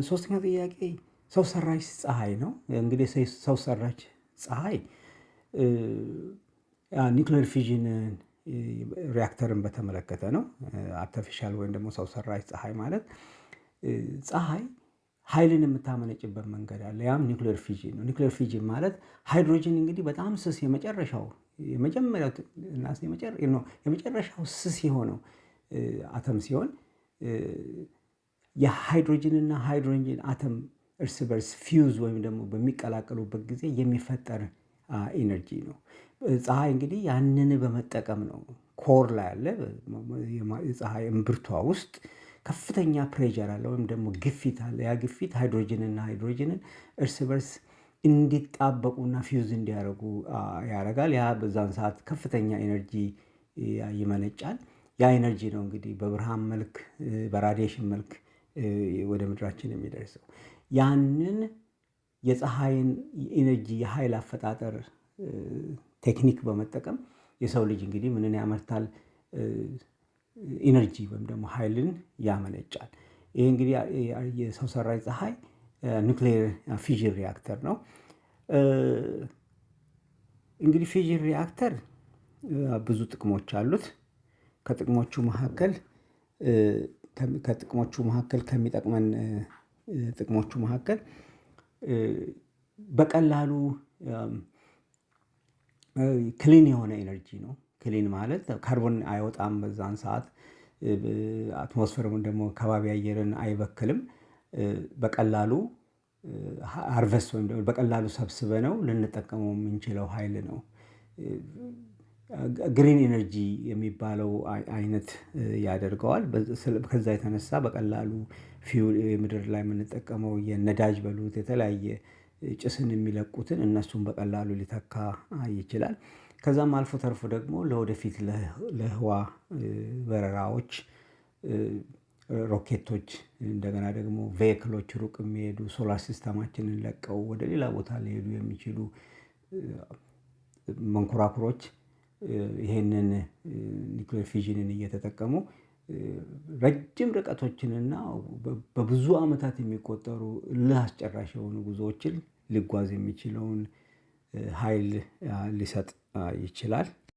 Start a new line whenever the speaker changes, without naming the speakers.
ሶስተኛው ጥያቄ ሰው ሰራሽ ፀሐይ ነው። እንግዲህ ሰው ሰራሽ ፀሐይ ኒውክሌር ፊዥን ሪያክተርን በተመለከተ ነው። አርቲፊሻል ወይም ደግሞ ሰው ሰራሽ ፀሐይ ማለት ፀሐይ ኃይልን የምታመነጭበት መንገድ አለ። ያም ኒውክሌር ፊዥን ነው። ኒውክሌር ፊዥን ማለት ሃይድሮጅን እንግዲህ በጣም ስስ የመጨረሻው ስስ የሆነው አተም ሲሆን የሃይድሮጅንና ሃይድሮጅን አተም እርስ በርስ ፊውዝ ወይም ደግሞ በሚቀላቀሉበት ጊዜ የሚፈጠር ኢነርጂ ነው። ፀሐይ እንግዲህ ያንን በመጠቀም ነው ኮር ላይ ያለ የፀሐይ እምብርቷ ውስጥ ከፍተኛ ፕሬዠር አለ ወይም ደግሞ ግፊት አለ። ያ ግፊት ሃይድሮጅንና ሃይድሮጅንን እርስ በርስ እንዲጣበቁና ፊውዝ እንዲያደርጉ ያደርጋል። ያ በዛን ሰዓት ከፍተኛ ኤነርጂ ይመነጫል። ያ ኤነርጂ ነው እንግዲህ በብርሃን መልክ በራዲዬሽን መልክ ወደ ምድራችን የሚደርሰው። ያንን የፀሐይን ኢነርጂ የኃይል አፈጣጠር ቴክኒክ በመጠቀም የሰው ልጅ እንግዲህ ምንን ያመርታል? ኢነርጂ ወይም ደግሞ ኃይልን ያመነጫል። ይሄ እንግዲህ የሰው ሰራሽ ፀሐይ ኒውክሌር ፊዥን ሪያክተር ነው። እንግዲህ ፊዥን ሪያክተር ብዙ ጥቅሞች አሉት። ከጥቅሞቹ መካከል ከሚጠቅመን ጥቅሞቹ መካከል በቀላሉ ክሊን የሆነ ኤነርጂ ነው። ክሊን ማለት ካርቦን አይወጣም በዛን ሰዓት፣ አትሞስፌሩን ደግሞ ከባቢ አየርን አይበክልም። በቀላሉ ሃርቨስት ወይም ደግሞ በቀላሉ ሰብስበነው ልንጠቀመው የምንችለው ኃይል ነው። ግሪን ኤነርጂ የሚባለው አይነት ያደርገዋል። ከዛ የተነሳ በቀላሉ ምድር ላይ የምንጠቀመው የነዳጅ በሉት የተለያየ ጭስን የሚለቁትን እነሱን በቀላሉ ሊተካ ይችላል። ከዛም አልፎ ተርፎ ደግሞ ለወደፊት ለህዋ በረራዎች ሮኬቶች፣ እንደገና ደግሞ ቬሂክሎች፣ ሩቅ የሚሄዱ ሶላር ሲስተማችንን ለቀው ወደ ሌላ ቦታ ሊሄዱ የሚችሉ መንኮራኩሮች ይሄንን ኒውክሌር ፊዥንን እየተጠቀሙ ረጅም ርቀቶችንና በብዙ ዓመታት የሚቆጠሩ እልህ አስጨራሽ የሆኑ ጉዞዎችን ሊጓዝ የሚችለውን ኃይል ሊሰጥ ይችላል።